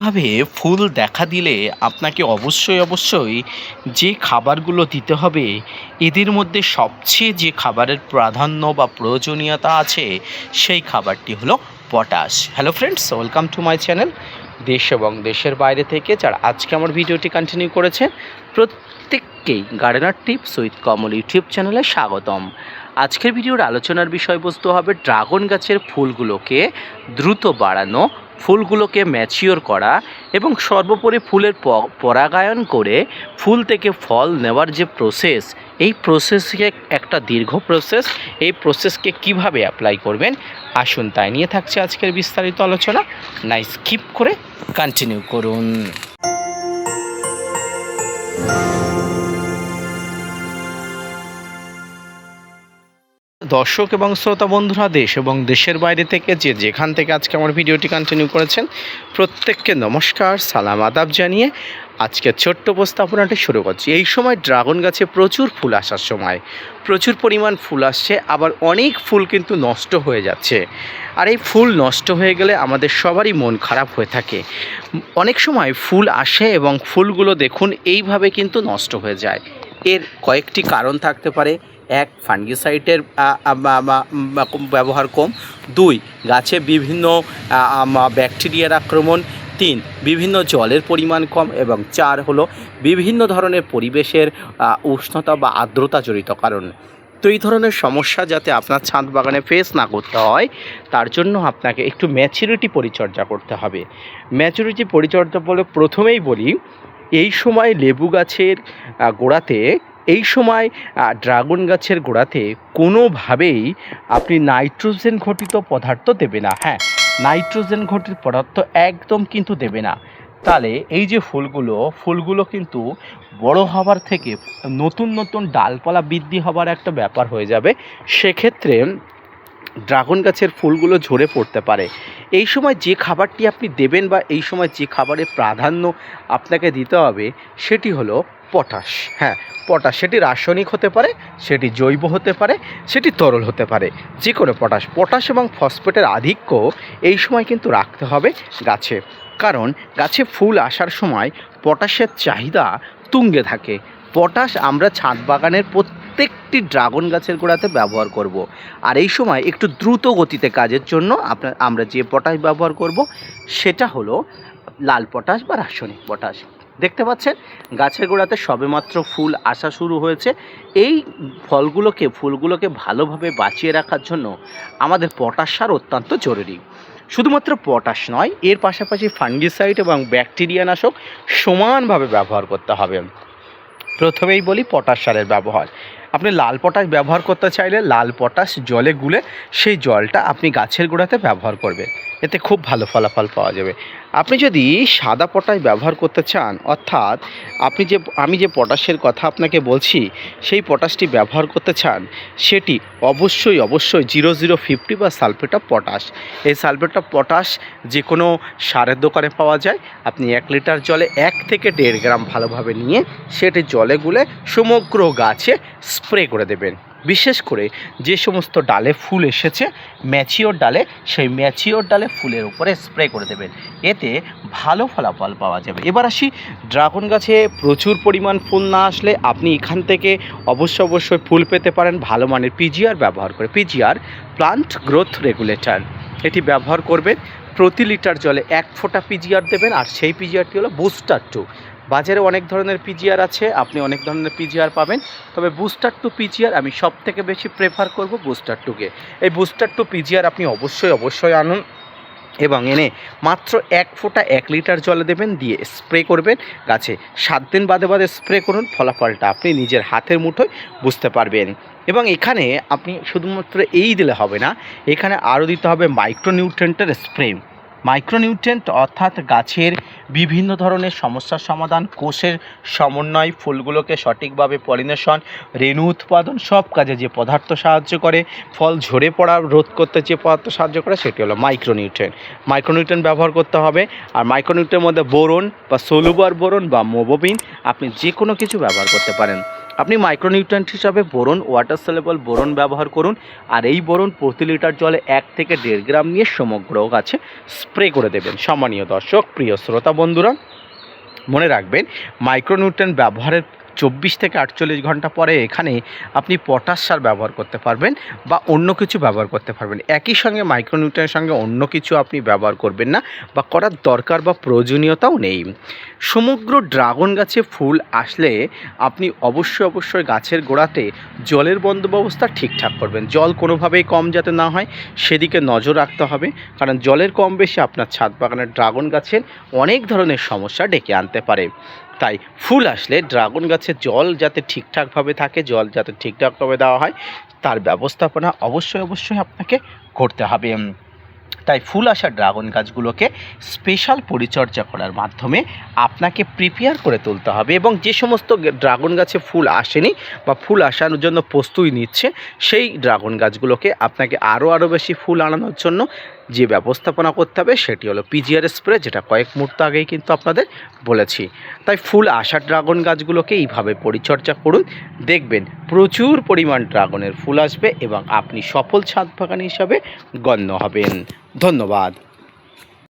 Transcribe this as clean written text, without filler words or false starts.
ভাবে ফুল দেখা দিলে আপনাকে অবশ্যই যে খাবারগুলো দিতে হবে, এদের মধ্যে সবচেয়ে যে খাবারের প্রাধান্য বা প্রয়োজনীয়তা আছে, সেই খাবারটি হলো potash. Hello friends, welcome to my channel. দেশ এবং দেশের বাইরে থেকে যারা আজকে আমার ভিডিওটি কন্টিনিউ করেছেন, প্রত্যেককেই gardener tips with Kamal YouTube চ্যানেলে স্বাগতম। আজকের ভিডিওর আলোচনার বিষয়বস্তু হবে ড্রাগন গাছের ফুলগুলোকে দ্রুত বাড়ানো, ফুলগুলোকে ম্যাচিওর করা এবং সর্বোপরি ফুলের পরাগায়ন করে ফুল থেকে ফল নেওয়ার যে প্রসেস, এই প্রসেসকে একটা দীর্ঘ প্রসেস। এই প্রসেসকে কিভাবে অ্যাপ্লাই করবেন, আসুন তাই নিয়ে থাকছে আজকের বিস্তারিত আলোচনা। না স্কিপ করে কন্টিনিউ করুন। দর্শক এবং শ্রোতা বন্ধুরা, দেশ এবং দেশের বাইরে থেকে যে যেখান থেকে আজকে আমার ভিডিওটি কন্টিনিউ করেছেন, প্রত্যেককে নমস্কার, সালাম, আদাব জানিয়ে আজকের ছোট্ট উপস্থাপনাটি শুরু করছি। এই সময় ড্রাগন গাছে প্রচুর ফুল আসার সময়, প্রচুর পরিমাণ ফুল আসছে, আবার অনেক ফুল কিন্তু নষ্ট হয়ে যাচ্ছে। আর এই ফুল নষ্ট হয়ে গেলে আমাদের সবারই মন খারাপ হয়ে থাকে। অনেক সময় ফুল আসে এবং ফুলগুলো দেখুন এইভাবে কিন্তু নষ্ট হয়ে যায়। এর কয়েকটি কারণ থাকতে পারে। এক, ফাঙ্গিসাইডের ব্যবহার কম। দুই, গাছে বিভিন্ন ব্যাকটেরিয়ার আক্রমণ। তিন, বিভিন্ন জলের পরিমাণ কম। এবং চার হলো বিভিন্ন ধরনের পরিবেশের উষ্ণতা বা আর্দ্রতা জড়িত কারণ। তো এই ধরনের সমস্যা যাতে আপনার ছাদ বাগানে ফেস না করতে হয়, তার জন্য আপনাকে একটু ম্যাচুরিটি পরিচর্যা করতে হবে। ম্যাচুরিটি পরিচর্যা বলে প্রথমেই বলি, এই সময় লেবু গাছের গোড়াতে, এই সময় ড্রাগন গাছের গোড়াতে কোনোভাবেই আপনি নাইট্রোজেন ঘটিত পদার্থ দেবে না। হ্যাঁ, নাইট্রোজেন ঘটিত পদার্থ একদম কিন্তু দেবে না। তাহলে এই যে ফুলগুলো কিন্তু বড় হবার থেকে নতুন নতুন ডালপালা বৃদ্ধি হবার একটা ব্যাপার হয়ে যাবে। সেক্ষেত্রে ড্রাগন গাছের ফুলগুলো ঝরে পড়তে পারে। এই সময় যে খাবারটি আপনি দেবেন বা এই সময় যে খাবারের প্রাধান্য আপনাকে দিতে হবে, সেটি হলো পটাশ। হ্যাঁ, পটাশ, সেটি রাসায়নিক হতে পারে, সেটি জৈব হতে পারে, সেটি তরল হতে পারে, যে কোনো পটাশ এবং ফসফেটের আধিক্য এই সময় কিন্তু রাখতে হবে গাছে। কারণ গাছে ফুল আসার সময় পটাশের চাহিদা তুঙ্গে থাকে। পটাশ আমরা ছাদ বাগানের প্রত্যেকটি ড্রাগন গাছের গোড়াতে ব্যবহার করব। আর এই সময় একটু দ্রুত গতিতে কাজের জন্য আমরা যে পটাশ ব্যবহার করব, সেটা হলো লাল পটাশ বা রাসায়নিক পটাশ। দেখতে পাচ্ছেন গাছের গোড়াতে সবেমাত্র ফুল আসা শুরু হয়েছে। এই ফুলগুলোকে ভালোভাবে বাঁচিয়ে রাখার জন্য আমাদের পটাশ সার অত্যন্ত জরুরি। শুধুমাত্র পটাশ নয়, এর পাশাপাশি ফাঙ্গিসাইড এবং ব্যাকটেরিয়া নাশক সমানভাবে ব্যবহার করতে হবে। প্রথমেই বলি পটাশ সারের ব্যবহার। আপনি লাল পটাশ ব্যবহার করতে চাইলে লাল পটাশ জলে গুলে সেই জলটা আপনি গাছের গোড়াতে ব্যবহার করবেন, এতে খুব ভালো ফলাফল পাওয়া যাবে। আপনি যদি সাদা পটাশ ব্যবহার করতে চান, অর্থাৎ আমি যে পটাশের কথা আপনাকে বলছি, সেই পটাশটি ব্যবহার করতে চান, সেটি অবশ্যই 0050 বা সালফেট অফ পটাশ। এই সালফেট অফ পটাশ যে কোনো সারের দোকানে পাওয়া যায়। আপনি 1 লিটার জলে 1 থেকে 1.5 গ্রাম ভালোভাবে নিয়ে সেটি জলে গুলে সমগ্র গাছে স্প্রে করে দেবেন। বিশেষ করে যে সমস্ত ডালে ফুল এসেছে, ম্যাচিওর ডালে, সেই ম্যাচিওর ডালে ফুলের উপরে স্প্রে করে দেবেন, এতে ভালো ফলাফল পাওয়া যাবে। এবার আসি, ড্রাগন গাছে প্রচুর পরিমাণ ফুল না আসলে আপনি এখান থেকে অবশ্যই ফুল পেতে পারেন ভালো মানের পিজিআর ব্যবহার করে। পিজিআর, প্লান্ট গ্রোথ রেগুলেটর, এটি ব্যবহার করবেন। প্রতি লিটার জলে 1 ফোঁটা পিজিআর দেবেন। আর সেই পিজিআরটি হলো বুস্টার 2। বাজারে অনেক ধরনের পিজিআর আছে, আপনি অনেক ধরনের পিজিআর পাবেন, তবে বুস্টার 2 পিজিআর আমি সবথেকে বেশি প্রেফার করব বুস্টার 2কে। এই বুস্টার 2 পিজিআর আপনি অবশ্যই আনুন এবং এনে মাত্র 1 ফোঁটা 1 লিটার জলে দেবেন, দিয়ে স্প্রে করবেন গাছে। 7 দিন বাদে স্প্রে করুন, ফলাফলটা আপনি নিজের হাতের মুঠোয় বুঝতে পারবেন। এবং এখানে আপনি শুধুমাত্র এই দিলে হবে না, এখানে আরও দিতে হবে মাইক্রোনিউট্রিয়েন্টের স্প্রে। মাইক্রোনিউট্রিয়েন্ট অর্থাৎ গাছের বিভিন্ন ধরনের সমস্যার সমাধান, কোষের সমন্বয়, ফুলগুলোকে সঠিকভাবে পলিনেশন, রেণু উৎপাদন, সব কাজে যে পদার্থ সাহায্য করে, ফল ঝরে পড়া রোধ করতে যে পদার্থ সাহায্য করে, সেটি হলো মাইক্রোনিউট্রিয়েন্ট ব্যবহার করতে হবে। আর মাইক্রোনিউট্রিয়েন্টের মধ্যে বোরন বা সলুবার বোরন বা মোবোবিন, আপনি যে কোনো কিছু ব্যবহার করতে পারেন। আপনি মাইক্রোনিউট্রিয়েন্ট হিসাবে বোরন, ওয়াটার সলিউবল বোরন ব্যবহার করুন। আর এই বোরন প্রতি লিটার জলে 1 থেকে 1.5 গ্রাম নিয়ে সমগ্র গাছে স্প্রে করে দেবেন। সম্মানীয় দর্শক, প্রিয় শ্রোতা বন্ধুরা, মনে রাখবেন মাইক্রোনিউট্রিয়েন্ট ব্যবহারের 24 থেকে 48 ঘন্টা পরে এখানে আপনি পটাশ সার ব্যবহার করতে পারবেন বা অন্য কিছু ব্যবহার করতে পারবেন। একই সঙ্গে মাইক্রোনিউট্রিয়েন্টের সঙ্গে অন্য কিছু আপনি ব্যবহার করবেন না বা করার দরকার বা প্রয়োজনীয়তাও নেই। সমগ্র ড্রাগন গাছে ফুল আসলে আপনি অবশ্যই গাছের গোড়াতে জলের বন্দোবস্ত ঠিকঠাক করবেন। জল কোনোভাবেই কম যাতে না হয় সেদিকে নজর রাখতে হবে, কারণ জলের কম বেশি আপনার ছাদ বাগানের ড্রাগন গাছের অনেক ধরনের সমস্যা ডেকে আনতে পারে। তাই ফুল আসলে ড্রাগন গাছে জল যাতে ঠিকঠাকভাবে থাকে, জল যাতে ঠিকঠাকভাবে দেওয়া হয়, তার ব্যবস্থাপনা অবশ্যই আপনাকে করতে হবে। তাই ফুল আসা ড্রাগন গাছগুলোকে স্পেশাল পরিচর্যা করার মাধ্যমে আপনাকে প্রিপেয়ার করে তুলতে হবে। এবং যে সমস্ত ড্রাগন গাছে ফুল আসেনি বা ফুল আসানোর জন্য প্রস্তুতি নিচ্ছে, সেই ড্রাগন গাছগুলোকে আপনাকে আরও বেশি ফুল আনানোর জন্য যে ব্যবস্থাপনা করতে হবে সেটি হলো পিজিআর স্প্রে, যেটা কয়েক মুহূর্ত আগেই কিন্তু আপনাদের বলেছি। তাই ফুল আসা ড্রাগন গাছগুলোকে এইভাবে পরিচর্যা করুন, দেখবেন প্রচুর পরিমাণ ড্রাগনের ফুল আসবে এবং আপনি সফল ছাদ বাগানি হিসাবে গণ্য হবেন। ধন্যবাদ।